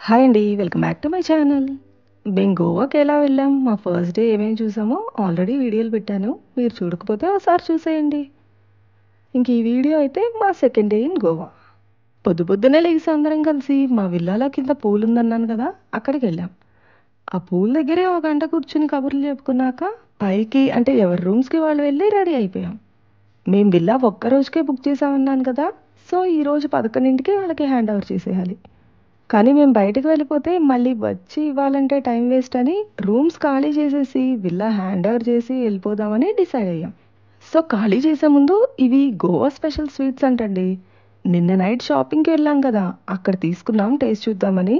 Hi అండి. Welcome back to my channel. మేము గోవాకి ఎలా వెళ్ళాం, మా ఫస్ట్ డే ఏమేమి చూసామో ఆల్రెడీ వీడియోలు పెట్టాను. మీరు చూడకపోతే ఒకసారి చూసేయండి. ఇంక ఈ వీడియో అయితే మా సెకండ్ డే ఇన్ గోవా. పొద్దున్నే లేసి అందరం కలిసి మా విల్లాలో కింద పూల్ ఉందన్నాను కదా, అక్కడికి వెళ్ళాం. ఆ పూల్ దగ్గరే ఒక గంట కూర్చుని కబుర్లు చెప్పుకున్నాక పైకి అంటే ఎవరి రూమ్స్కి వాళ్ళు వెళ్ళి రెడీ అయిపోయాం. మేము విల్లా ఒక్క రోజుకే బుక్ చేసామన్నాను కదా, సో ఈరోజు 11ంటికి వాళ్ళకి హ్యాండ్ ఓవర్ చేసేయాలి. కానీ మేము బయటకు వెళ్ళిపోతే మళ్ళీ వచ్చి ఇవ్వాలంటే టైం వేస్ట్ అని రూమ్స్ ఖాళీ చేసేసి విల్లా హ్యాండ్ ఓవర్ చేసి వెళ్ళిపోదామని డిసైడ్ అయ్యాం. సో ఖాళీ చేసే ముందు ఇవి గోవా స్పెషల్ స్వీట్స్ అంటండి. నిన్న నైట్ షాపింగ్కి వెళ్ళాం కదా, అక్కడ తీసుకున్నాం టేస్ట్ చూద్దామని.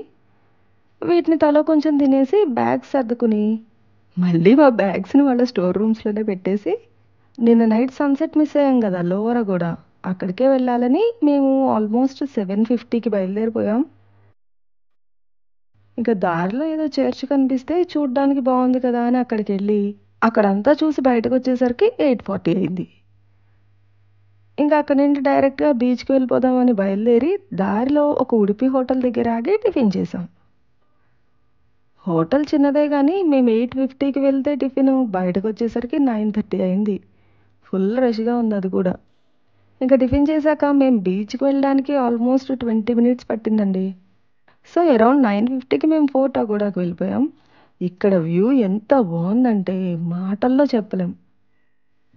వీటిని తలో కొంచెం తినేసి బ్యాగ్స్ సర్దుకుని మళ్ళీ మా బ్యాగ్స్ని వాళ్ళ స్టోర్ రూమ్స్లోనే పెట్టేసి నిన్న నైట్ సన్సెట్ మిస్ అయ్యాం కదా లోవర కూడా, అక్కడికే వెళ్ళాలని మేము ఆల్మోస్ట్ 7:50కి బయలుదేరిపోయాం. ఇంకా దారిలో ఏదో చర్చ్ కనిపిస్తే చూడ్డానికి బాగుంది కదా అని అక్కడికి వెళ్ళి అక్కడంతా చూసి బయటకు వచ్చేసరికి 8:40 అయింది. ఇంకా అక్కడి నుండి డైరెక్ట్గా బీచ్కి వెళ్ళిపోదామని బయలుదేరి దారిలో ఒక ఉడిపి హోటల్ దగ్గర ఆగి టిఫిన్ చేసాం. హోటల్ చిన్నదే కానీ మేము 8:50కి వెళ్తే టిఫిన్ బయటకు వచ్చేసరికి 9:30 అయింది. ఫుల్ రష్గా ఉంది అది కూడా. ఇంకా టిఫిన్ చేశాక మేము బీచ్కి వెళ్ళడానికి ఆల్మోస్ట్ 20 మినిట్స్ పట్టిందండి. సో అరౌండ్ 9:50కి మేము ఫోర్ట్ అగోడాకి వెళ్ళిపోయాం. ఇక్కడ వ్యూ ఎంత బాగుందంటే మాటల్లో చెప్పలేం.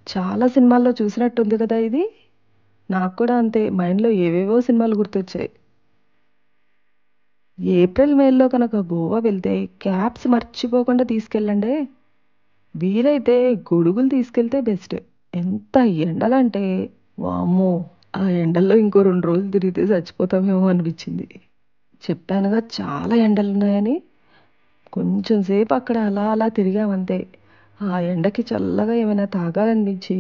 చాలా సినిమాల్లో చూసినట్టుంది కదా ఇది. నాకు కూడా అంతే, మైండ్లో ఏవేవో సినిమాలు గుర్తొచ్చాయి. ఏప్రిల్ మేలో కనుక గోవా వెళ్తే క్యాప్స్ మర్చిపోకుండా తీసుకెళ్ళండి. వీలైతే గొడుగులు తీసుకెళ్తే బెస్ట్. ఎంత ఎండలంటే వామ్మో, ఆ ఎండల్లో ఇంకో 2 రోజులు తిరిగితే చచ్చిపోతామేమో అనిపించింది. చెప్పానుగా చాలా ఎండలున్నాయని. కొంచెం సేపు అక్కడ అలా అలా తిరిగామంతే. ఆ ఎండకి చల్లగా ఏమైనా తాగాలనిపించి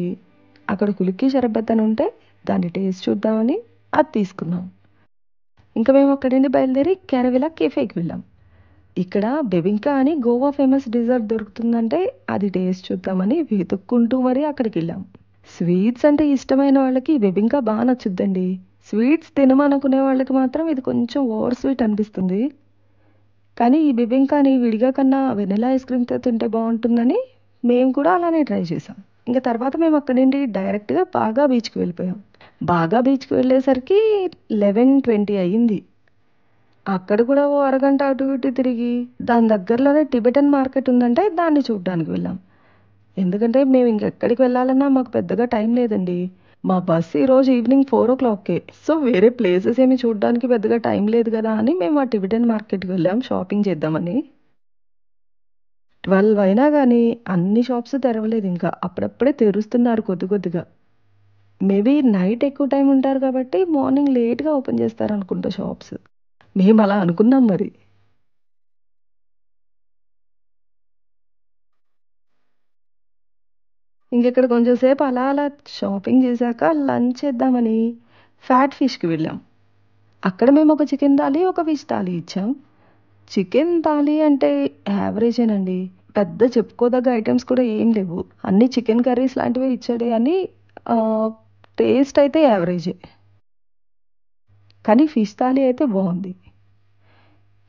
అక్కడ కులికి షరబత్ అని ఉంటే దాన్ని టేస్ట్ చూద్దామని అది తీసుకున్నాం. ఇంకా మేము అక్కడి నుండి బయలుదేరి క్యారవిలా కెఫేకి వెళ్ళాం. ఇక్కడ బెబింకా అని గోవా ఫేమస్ డిజర్ట్ దొరుకుతుందంటే అది టేస్ట్ చూద్దామని వెతుక్కుంటూ మరీ అక్కడికి వెళ్ళాం. స్వీట్స్ అంటే ఇష్టమైన వాళ్ళకి బెబింకా బాగా నచ్చుద్దండి. స్వీట్స్ తినమనుకునే వాళ్ళకి మాత్రం ఇది కొంచెం ఓవర్ స్వీట్ అనిపిస్తుంది. కానీ ఈ బిబింకాని విడిగా కన్నా వెనిలా ఐస్ క్రీమ్తో తింటే బాగుంటుందని మేము కూడా అలానే ట్రై చేసాం. ఇంకా తర్వాత మేము అక్కడి నుండి డైరెక్ట్గా బాగా బీచ్కి వెళ్ళిపోయాం. బాగా బీచ్కి వెళ్ళేసరికి 11:20 అయ్యింది. అక్కడ కూడా ఓ అరగంట అటు ఇటు తిరిగి దాని దగ్గరలోనే టిబెటన్ మార్కెట్ ఉందంటే దాన్ని చూడడానికి వెళ్ళాం. ఎందుకంటే మేము ఇంకెక్కడికి వెళ్ళాలన్నా మాకు పెద్దగా టైం లేదండి. మా బస్ ఈరోజు ఈవినింగ్ 4:00కే. సో వేరే ప్లేసెస్ ఏమి చూడడానికి పెద్దగా టైం లేదు కదా అని మేము ఆ టిబెటన్ మార్కెట్కి వెళ్ళాం షాపింగ్ చేద్దామని. 12 అయినా కానీ అన్ని షాప్స్ తెరవలేదు ఇంకా. అప్పుడప్పుడే తెరుస్తున్నారు కొద్ది కొద్దిగా. మేబీ నైట్ ఎక్కువ టైం ఉంటారు కాబట్టి మార్నింగ్ లేట్గా ఓపెన్ చేస్తారు అనుకుంటా షాప్స్. మేము అలా అనుకున్నాం మరి. ఇంకెక్కడ కొంచెం సేపు అలా అలా షాపింగ్ చేశాక లంచ్ చేద్దామని ఫ్యాట్ ఫిష్కి వెళ్ళాం. అక్కడ మేము ఒక చికెన్ థాలీ ఒక ఫిష్ థాలీ ఇచ్చాం. చికెన్ థాలీ అంటే యావరేజేనండి. పెద్ద చెప్పుకోదగ్గ ఐటమ్స్ కూడా ఏం లేవు. అన్ని చికెన్ కర్రీస్ లాంటివే ఇచ్చాడే అని టేస్ట్ అయితే యావరేజే. కానీ ఫిష్ థాలీ అయితే బాగుంది.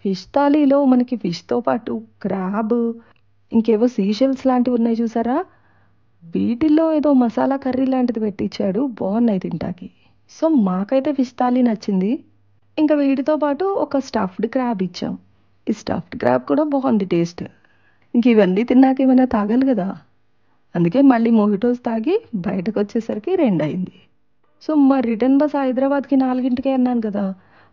ఫిష్ థాలీలో మనకి ఫిష్తో పాటు క్రాబ్, ఇంకేవో సీషెల్స్ లాంటివి ఉన్నాయి చూసారా, వీటిల్లో ఏదో మసాలా కర్రీ లాంటిది పెట్టించాడు. బాగున్నాయి తింటాకి. సో మాకైతే ఫిష్ థాలీ నచ్చింది. ఇంకా వీటితో పాటు ఒక స్టఫ్డ్ క్రాబ్ ఇచ్చాం. ఈ స్టఫ్డ్ క్రాబ్ కూడా బాగుంది టేస్ట్. ఇంక ఇవన్నీ తిన్నాక ఏమైనా తాగాలి కదా, అందుకే మళ్ళీ మొహిటోస్ తాగి బయటకు వచ్చేసరికి 2 అయింది. సో మా రిటర్న్ బస్ హైదరాబాద్కి 4ంటికే అన్నాను కదా,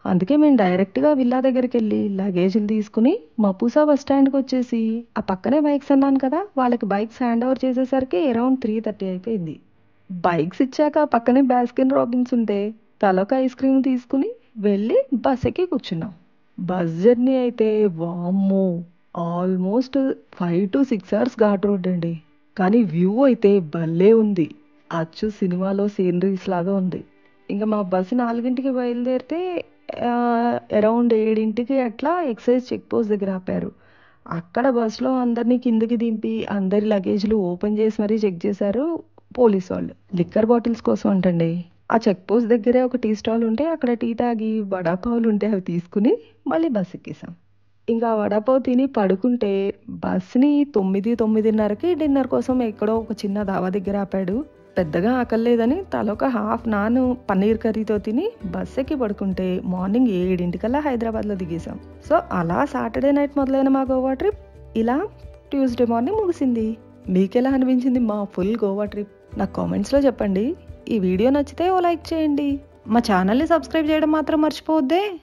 అందుకే మేము డైరెక్ట్గా విల్లా దగ్గరికి వెళ్ళి లగేజ్లు తీసుకుని మపూసా బస్ స్టాండ్కి వచ్చేసి ఆ పక్కనే బైక్స్ అన్నాను కదా, వాళ్ళకి బైక్స్ హ్యాండ్ ఓవర్ చేసేసరికి అరౌండ్ 3:30 అయిపోయింది. బైక్స్ ఇచ్చాక పక్కనే బాస్కిన్ రాబిన్స్ ఉంటే తలొక ఐస్ క్రీమ్ తీసుకుని వెళ్ళి బస్ ఎక్కి కూర్చున్నాం. బస్ జర్నీ అయితే వామ్మో, almost 5 to 6 hours ghat road అండి. కానీ వ్యూ అయితే భలే ఉంది. అచ్చు సినిమాలో సీనరీస్ లాగా ఉంది. ఇంకా మా బస్సు 4ంటికి బయలుదేరితే అరౌండ్ 7ంటికి అట్లా ఎక్సైజ్ చెక్ పోస్ట్ దగ్గర ఆపారు. అక్కడ బస్సులో అందరినీ కిందకి దింపి అందరి లగేజ్లు ఓపెన్ చేసి మరీ చెక్ చేశారు పోలీస్ వాళ్ళు. లిక్కర్ బాటిల్స్ కోసం అంటండి. ఆ చెక్ పోస్ట్ దగ్గరే ఒక టీ స్టాల్ ఉంటే అక్కడ టీ తాగి వడాపావులు ఉంటే అవి తీసుకుని మళ్ళీ బస్ ఎక్కేసాం. ఇంకా వడాపావు తిని పడుకుంటే బస్‌ని 9, 9:30కి డిన్నర్ కోసం ఎక్కడో ఒక చిన్న ధాబా దగ్గర ఆపాడు. పెద్దగా ఆకలేదని తలొక హాఫ్ నాన్ పన్నీర్ కర్రీతో తిని బస్ ఎక్కి పడుకుంటే మార్నింగ్ 7:00కల్లా హైదరాబాద్‌లో దిగేసాం. సో, అలా సాటర్డే నైట్ మొదలైన మా గోవా ట్రిప్ ఇలా ట్యూస్‌డే మార్నింగ్ ముగిసింది. మీకెలా అనిపించింది మా ఫుల్ గోవా ట్రిప్? నాకు కామెంట్స్‌లో చెప్పండి. ఈ వీడియో నచ్చితే ఓ లైక్ చేయండి. మా ఛానల్‌ని సబ్స్క్రైబ్ చేయడం మాత్రం మర్చిపోవద్దే.